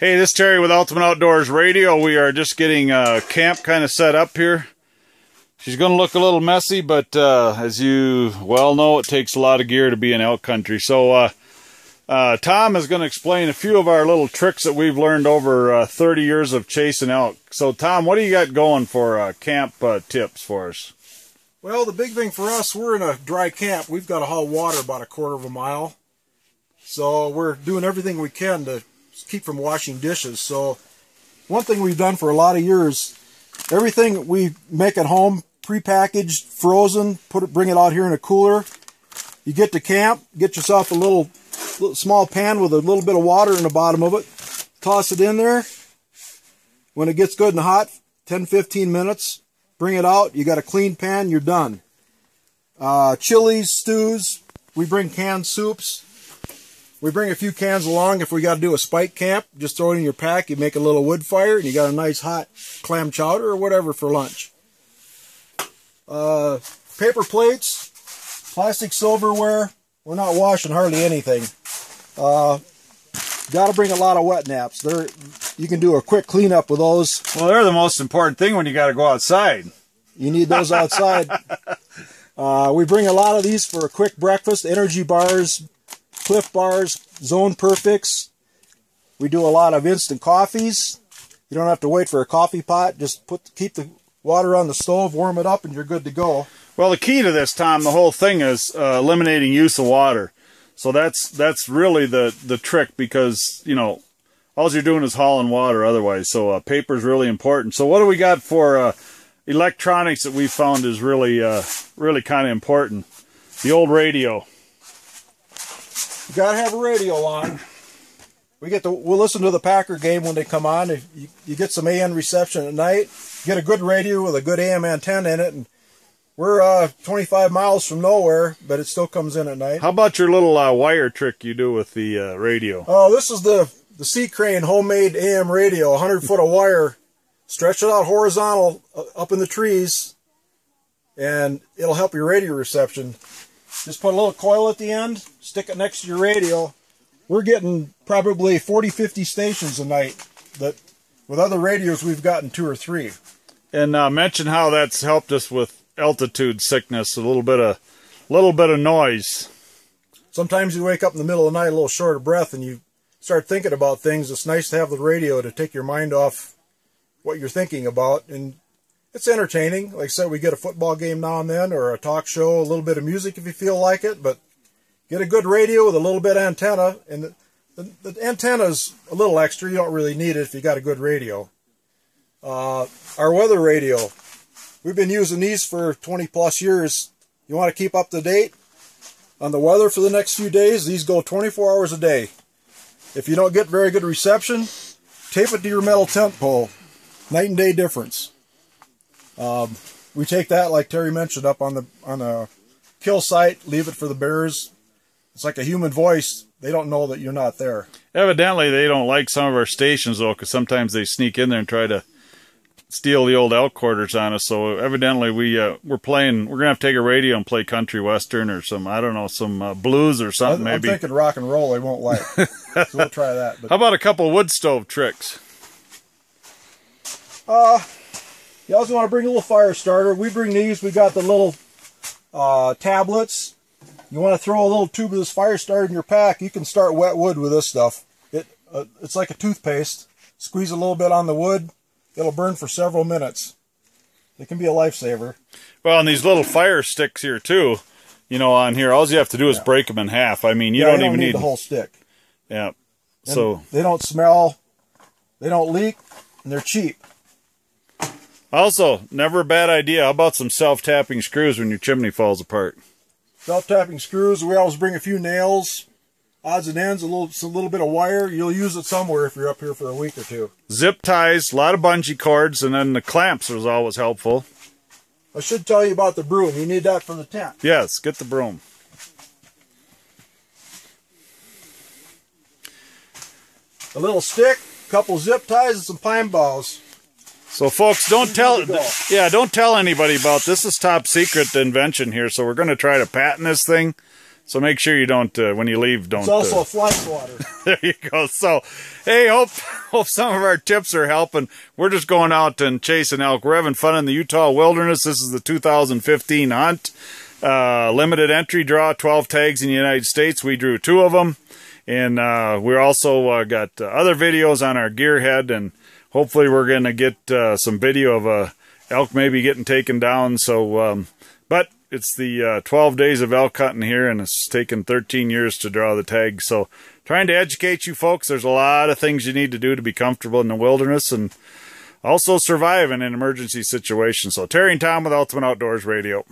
Hey, this is Terry with Ultimate Outdoors Radio. We are just getting camp kind of set up here. She's going to look a little messy, but as you well know, it takes a lot of gear to be in elk country. So Tom is going to explain a few of our little tricks that we've learned over 30 years of chasing elk. So Tom, what do you got going for camp tips for us? Well, the big thing for us, we're in a dry camp. We've got to haul water about a quarter of a mile. So we're doing everything we can to keep from washing dishes. So one thing we've done for a lot of years, everything we make at home, prepackaged, frozen, bring it out here in a cooler. You get to camp, get yourself a little small pan with a little bit of water in the bottom of it. Toss it in there. When it gets good and hot, 10-15 minutes, bring it out. You got a clean pan, you're done. Chilies, stews, we bring canned soups. We bring a few cans along if we got to do a spike camp. Just throw it in your pack. You make a little wood fire, and you got a nice hot clam chowder or whatever for lunch. Paper plates, plastic silverware. We're not washing hardly anything. Got to bring a lot of wet naps. You can do a quick cleanup with those. Well, they're the most important thing when you got to go outside. You need those outside. We bring a lot of these for a quick breakfast. Energy bars, Cliff bars, Zone Perfects. We do a lot of instant coffees. You don't have to wait for a coffee pot. Just keep the water on the stove, warm it up, and you're good to go. Well, the key to this, Tom, the whole thing is eliminating use of water. So that's really the trick, because, you know, all you're doing is hauling water otherwise. So paper is really important. So what do we got for electronics that we found is really kind of important? The old radio. You gotta have a radio on. We'll listen to the Packer game when they come on. If you get some AM reception at night, get a good radio with a good AM antenna in it, and we're 25 miles from nowhere, but it still comes in at night. How about your little wire trick you do with the radio? Oh, this is the Sea Crane homemade AM radio, 100 foot of wire. Stretch it out horizontal up in the trees, and it'll help your radio reception. Just put a little coil at the end, stick it next to your radio. We're getting probably 40-50 stations a night. That with other radios, we've gotten 2 or 3. And mention how that's helped us with altitude sickness. A little bit of noise. Sometimes you wake up in the middle of the night a little short of breath, and you start thinking about things. It's nice to have the radio to take your mind off what you're thinking about, and it's entertaining. Like I said, we get a football game now and then, or a talk show, a little bit of music if you feel like it, but get a good radio with a little bit of antenna, and the antenna's a little extra. You don't really need it if you got a good radio. Our weather radio, we've been using these for 20 plus years. You want to keep up to date on the weather for the next few days, these go 24 hours a day. If you don't get very good reception, tape it to your metal tent pole. Night and day difference. We take that, like Terry mentioned, up on a kill site, leave it for the bears. It's like a human voice. They don't know that you're not there. Evidently, they don't like some of our stations, though, because sometimes they sneak in there and try to steal the old elk quarters on us. So evidently, we're going to have to take a radio and play country western or some, I don't know, some blues or something. I'm thinking rock and roll they won't like. So we'll try that. But. How about a couple wood stove tricks? You also want to bring a little fire starter. We bring these. We got the little tablets. You want to throw a little tube of this fire starter in your pack. You can start wet wood with this stuff. It's like a toothpaste. Squeeze a little bit on the wood. It'll burn for several minutes. It can be a lifesaver. Well, and these little fire sticks here too, you know, on here, all you have to do is break them in half. I mean, you don't even need the whole stick. Yeah. And so they don't smell, they don't leak, and they're cheap. Also, never a bad idea. How about some self-tapping screws when your chimney falls apart? Self-tapping screws. We always bring a few nails, odds and ends, a little bit of wire. You'll use it somewhere if you're up here for a week or 2. Zip ties, a lot of bungee cords, and then the clamps was always helpful. I should tell you about the broom. You need that for the tent. Yes, get the broom. A little stick, a couple zip ties, and some pine boughs. So folks, don't tell anybody about this. Is top secret invention here, so we're going to try to patent this thing. So make sure you don't, when you leave, don't... It's also a fly swatter. There you go. So, hey, hope some of our tips are helping. We're just going out and chasing elk. We're having fun in the Utah wilderness. This is the 2015 hunt. Limited entry draw, 12 tags in the United States. We drew 2 of them. And we also got other videos on our gearhead, and hopefully we're going to get some video of elk maybe getting taken down. So, but it's the 12 days of elk hunting here, and it's taken 13 years to draw the tag. So trying to educate you folks. There's a lot of things you need to do to be comfortable in the wilderness and also survive in an emergency situation. So Terry and Tom with Ultimate Outdoors Radio.